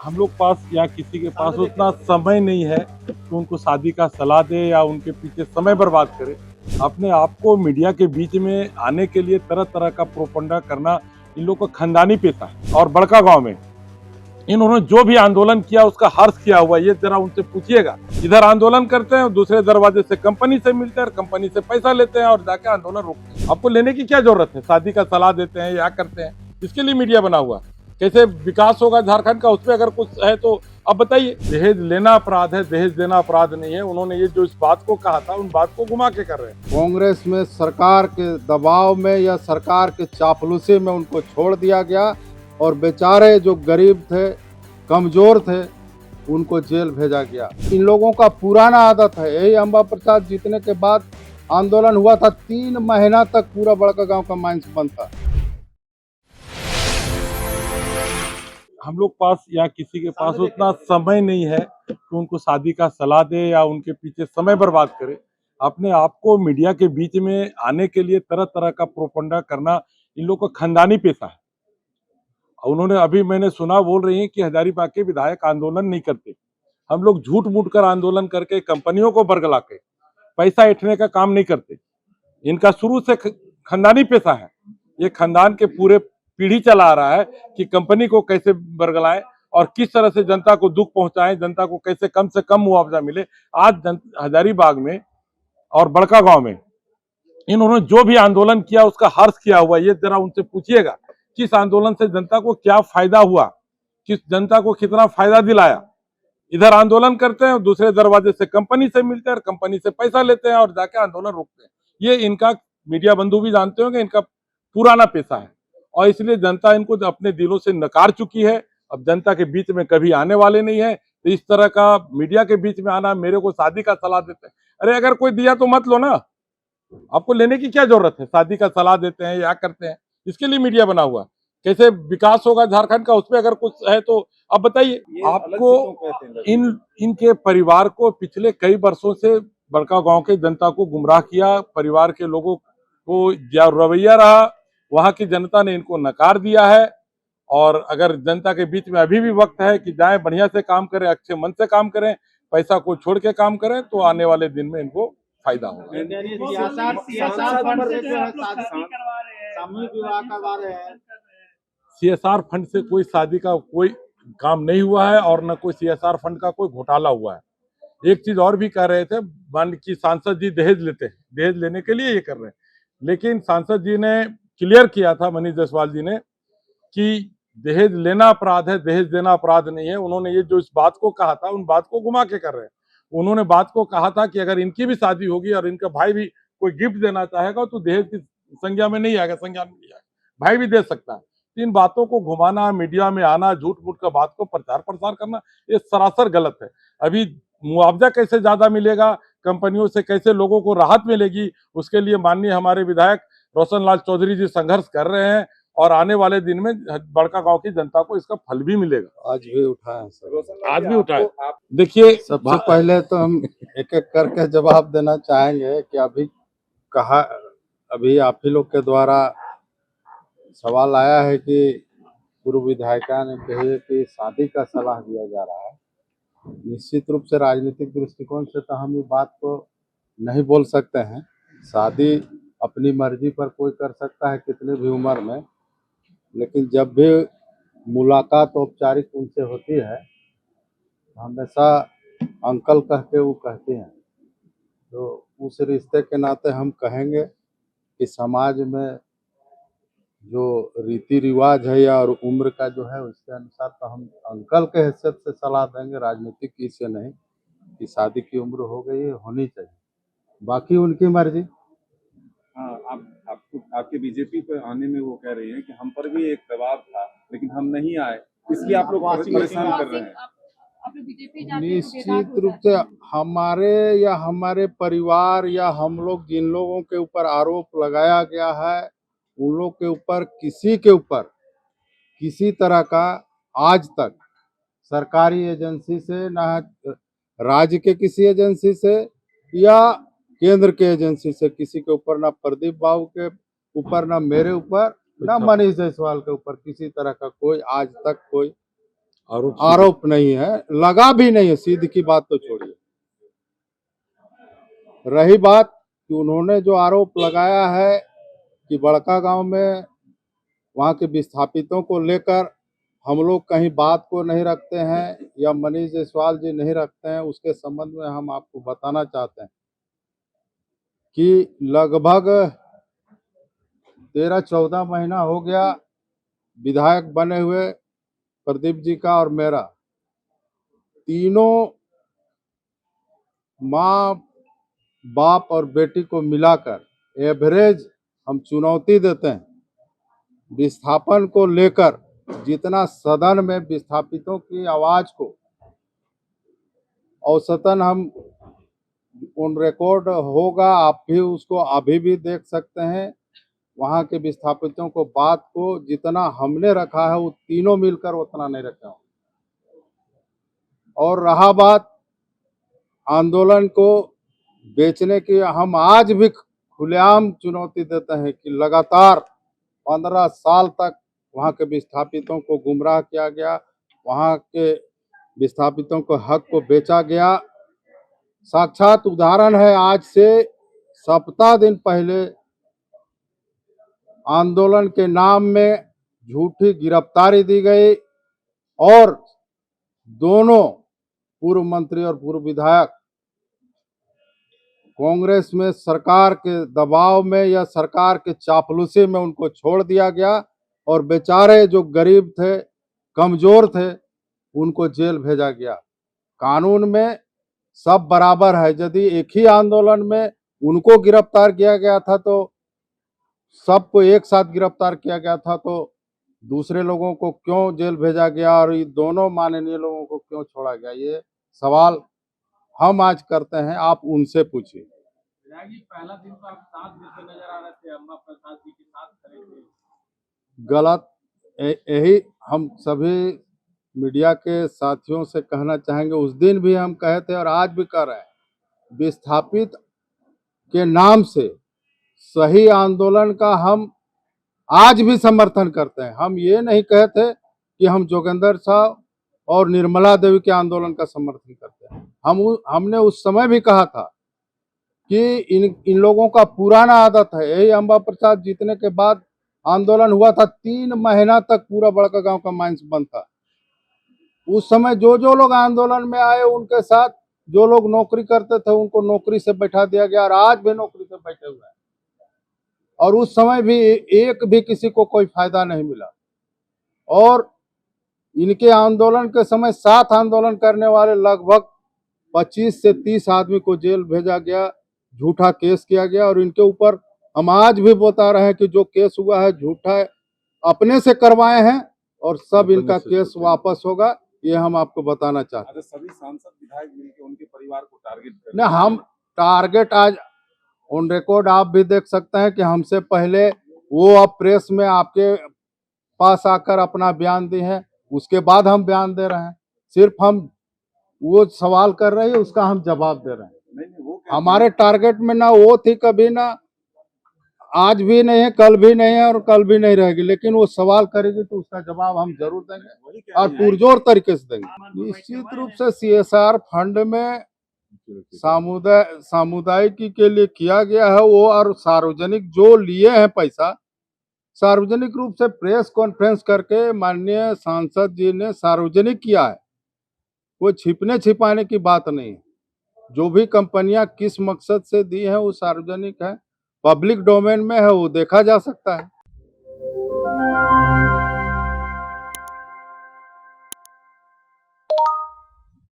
हम लोग पास या किसी के पास उतना समय नहीं है कि उनको शादी का सलाह दे या उनके पीछे समय बर्बाद करे। अपने आप को मीडिया के बीच में आने के लिए तरह तरह का प्रोपगंडा करना इन लोगों का खानदानी पेशा है। और बड़का गांव में इन्होंने जो भी आंदोलन किया उसका हर्ष किया हुआ, ये जरा उनसे पूछिएगा। इधर आंदोलन करते हैं, दूसरे दरवाजे से कंपनी से मिलते हैं और कंपनी से पैसा लेते हैं और जाके आंदोलन रोकते हैं। आपको लेने की क्या जरूरत है? शादी का सलाह देते हैं या करते हैं, इसके लिए मीडिया बना हुआ। कैसे विकास होगा झारखंड का, उस पर अगर कुछ है तो अब बताइए। दहेज लेना अपराध है, दहेज देना अपराध नहीं है। उन्होंने ये जो इस बात को कहा था, उन बात को घुमा के कर रहे हैं। कांग्रेस में सरकार के दबाव में या सरकार के चापलूसी में उनको छोड़ दिया गया और बेचारे जो गरीब थे, कमजोर थे, उनको जेल भेजा गया। इन लोगों का पुराना आदत है। यही अंबा प्रसाद जीतने के बाद आंदोलन हुआ था, 3 महीना तक पूरा बड़का गांव का माइंस बंद था। हम लोग पास या किसी के पास उतना समय नहीं है कि उनको शादी का सलाह दे या उनके पीछे समय बर्बाद करे। अपने आप को मीडिया के बीच में आने के लिए तरह तरह का प्रोपगंडा करना इन लोगों का खानदानी पेशा है। उन्होंने अभी मैंने सुना बोल रही हैं कि हजारीबाग के विधायक आंदोलन नहीं करते। हम लोग झूठ मूठ कर आंदोलन करके कंपनियों को बरगला के पैसा ऐंठने का काम नहीं करते। इनका शुरू से खानदानी पेशा है। ये खानदान के पूरे पीढ़ी चला आ रहा है कि कंपनी को कैसे बरगलाएं और किस तरह से जनता को दुख पहुंचाएं, जनता को कैसे कम से कम मुआवजा मिले। आज हजारीबाग में और बड़का गांव में इन्होंने जो भी आंदोलन किया उसका हर्ष किया हुआ, ये जरा उनसे पूछिएगा। किस आंदोलन से जनता को क्या फायदा हुआ, किस जनता को कितना फायदा दिलाया। इधर आंदोलन करते हैं, दूसरे दरवाजे से कंपनी से मिलते हैं और कंपनी से पैसा लेते हैं और जाके आंदोलन रोकते हैं। ये इनका मीडिया बंधु भी जानते होंगे, इनका पुराना पेशा है और इसलिए जनता इनको अपने दिलों से नकार चुकी है। अब जनता के बीच में कभी आने वाले नहीं है। तो इस तरह का मीडिया के बीच में आना, मेरे को शादी का सलाह देते हैं। अरे अगर कोई दिया तो मत लो ना, आपको लेने की क्या जरूरत है? शादी का सलाह देते हैं या करते हैं, इसके लिए मीडिया बना हुआ। कैसे विकास होगा झारखंड का, उस पर अगर कुछ है तो अब बताइए। आपको इनके परिवार को पिछले कई वर्षों से बड़का गांव के जनता को गुमराह किया। परिवार के लोगों को जो रवैया रहा, वहां की जनता ने इनको नकार दिया है। और अगर जनता के बीच में अभी भी वक्त है कि जाएं, बढ़िया से काम करें, अच्छे मन से काम करें, पैसा को छोड़ के काम करें, तो आने वाले दिन में इनको फायदा होगा। सीएसआर फंड से कोई शादी का कोई काम नहीं हुआ है और न कोई सीएसआर फंड का कोई घोटाला हुआ है। एक चीज और भी कह रहे थे, मान की सांसद जी दहेज लेते हैं, दहेज लेने के लिए ये कर रहे हैं। लेकिन सांसद जी ने क्लियर किया था, मनीष जायसवाल जी ने, कि दहेज लेना अपराध है, दहेज देना अपराध नहीं है। उन्होंने ये जो इस बात को कहा था, उन बात को घुमा के कर रहे हैं। उन्होंने बात को कहा था कि अगर इनकी भी शादी होगी और इनका भाई भी कोई गिफ्ट देना चाहेगा तो दहेज की संज्ञा में नहीं आएगा, संज्ञान में नहीं आएगा, भाई भी दे सकता है। इन बातों को घुमाना, मीडिया में आना, झूठ मूठ का बात को प्रचार प्रसार करना, ये सरासर गलत है। अभी मुआवजा कैसे ज्यादा मिलेगा, कंपनियों से कैसे लोगों को राहत मिलेगी, उसके लिए माननीय हमारे विधायक रोशन लाल चौधरी जी संघर्ष कर रहे हैं और आने वाले दिन में बड़का गांव की जनता को इसका फल भी मिलेगा। आज भी उठाए सर, आज भी उठाए। देखिए, सबसे पहले तो हम एक एक करके जवाब देना चाहेंगे कि अभी आप ही लोग के द्वारा सवाल आया है कि पूर्व विधायिका ने कही कि शादी का सलाह दिया जा रहा है। निश्चित रूप से राजनीतिक दृष्टिकोण से तो हम ये बात को नहीं बोल सकते हैं। शादी अपनी मर्जी पर कोई कर सकता है कितने भी उम्र में, लेकिन जब भी मुलाकात औपचारिक उनसे होती है हमेशा अंकल कह के वो कहती हैं। तो उस रिश्ते के नाते हम कहेंगे कि समाज में जो रीति रिवाज है या और उम्र का जो है उसके अनुसार तो हम अंकल के हैसियत से सलाह देंगे, राजनीतिक इससे नहीं कि शादी की उम्र हो गई है, होनी चाहिए, बाकी उनकी मर्जी। हाँ, आपके बीजेपी पर आने में वो कह रही हैं कि हम पर भी एक दबाव था लेकिन हम नहीं आए, इसलिए आप लोग परेशान कर रहे हैं। निश्चित रूप से हमारे या हमारे परिवार या हम लोग जिन लोगों के ऊपर आरोप लगाया गया है उन लोग के ऊपर किसी तरह का आज तक सरकारी एजेंसी से, ना राज्य के किसी एजेंसी से या केंद्र के एजेंसी से किसी के ऊपर, ना प्रदीप बाबू के ऊपर, ना मेरे ऊपर, ना मनीष जायसवाल के ऊपर किसी तरह का कोई आज तक कोई आरोप नहीं है, लगा भी नहीं है, सीधी की बात तो छोड़िए। रही बात कि उन्होंने जो आरोप लगाया है कि बड़का गांव में वहां के विस्थापितों को लेकर हम लोग कहीं बात को नहीं रखते हैं या मनीष जायसवाल जी नहीं रखते हैं, उसके संबंध में हम आपको बताना चाहते हैं कि लगभग 13-14 महीना हो गया विधायक बने हुए प्रदीप जी का और मेरा। तीनों माँ बाप और बेटी को मिलाकर एवरेज हम चुनौती देते हैं विस्थापन को लेकर। जितना सदन में विस्थापितों की आवाज को औसतन हम ऑन रिकॉर्ड होगा, आप भी उसको अभी भी देख सकते हैं, वहां के विस्थापितों को बात को जितना हमने रखा है वो तीनों मिलकर उतना नहीं रखा। और रहा बात आंदोलन को बेचने की, हम आज भी खुलेआम चुनौती देते हैं कि लगातार 15 साल तक वहां के विस्थापितों को गुमराह किया गया, वहां के विस्थापितों को हक को बेचा गया। साक्षात उदाहरण है, आज से सप्ताह दिन पहले आंदोलन के नाम में झूठी गिरफ्तारी दी गई और दोनों पूर्व मंत्री और पूर्व विधायक कांग्रेस में सरकार के दबाव में या सरकार के चापलूसी में उनको छोड़ दिया गया और बेचारे जो गरीब थे, कमजोर थे, उनको जेल भेजा गया। कानून में सब बराबर है, यदि एक ही आंदोलन में उनको गिरफ्तार किया गया था तो सबको एक साथ गिरफ्तार किया गया था, तो दूसरे लोगों को क्यों जेल भेजा गया और ये दोनों माननीय लोगों को क्यों छोड़ा गया? ये सवाल हम आज करते हैं, आप उनसे पूछिए। पहला दिन तो आप साथ देते नजर आ रहे थे, अम्मा प्रसाद जी के साथ खड़े थे। गलत। यही हम सभी मीडिया के साथियों से कहना चाहेंगे, उस दिन भी हम कहे थे और आज भी कह रहे हैं, विस्थापित के नाम से सही आंदोलन का हम आज भी समर्थन करते हैं। हम ये नहीं कहते कि हम जोगेंद्र साहब और निर्मला देवी के आंदोलन का समर्थन करते हैं। हमने उस समय भी कहा था कि इन लोगों का पुराना आदत है। यही अम्बा प्रसाद जीतने के बाद आंदोलन हुआ था, 3 महीना तक पूरा बड़का गांव का माइंस बंद था। उस समय जो लोग आंदोलन में आए उनके साथ जो लोग नौकरी करते थे उनको नौकरी से बैठा दिया गया और आज भी नौकरी से बैठे हुए हैं। और उस समय भी एक भी किसी को कोई फायदा नहीं मिला। और इनके आंदोलन के समय साथ आंदोलन करने वाले लगभग 25 से 30 आदमी को जेल भेजा गया, झूठा केस किया गया। और इनके ऊपर हम आज भी बता रहे हैं कि जो केस हुआ है झूठा है, अपने से करवाए हैं और सब इनका केस वापस होगा, ये हम आपको बताना चाहते हैं। सभी सांसद विधायक मिलकर उनके परिवार को टारगेट कर नहीं, हम टारगेट आज ऑन रिकॉर्ड आप भी देख सकते हैं कि हमसे पहले वो अब प्रेस में आपके पास आकर अपना बयान दिए हैं, उसके बाद हम बयान दे रहे हैं। सिर्फ हम वो सवाल कर रहे हैं, उसका हम जवाब दे रहे हैं। नहीं, वो हमारे टारगेट में ना वो थी कभी, ना आज भी नहीं है, कल भी नहीं है और कल भी नहीं रहेगी। लेकिन वो सवाल करेगी तो उसका जवाब हम जरूर देंगे और पुरजोर तरीके से देंगे। निश्चित रूप से CSR फंड में सामुदायिक के लिए किया गया है वो, और सार्वजनिक जो लिए हैं पैसा, सार्वजनिक रूप से प्रेस कॉन्फ्रेंस करके माननीय सांसद जी ने सार्वजनिक किया है। कोई छिपने छिपाने की बात नहीं है। जो भी कंपनियां किस मकसद से दी हैं वो सार्वजनिक है, पब्लिक डोमेन में है, वो देखा जा सकता है।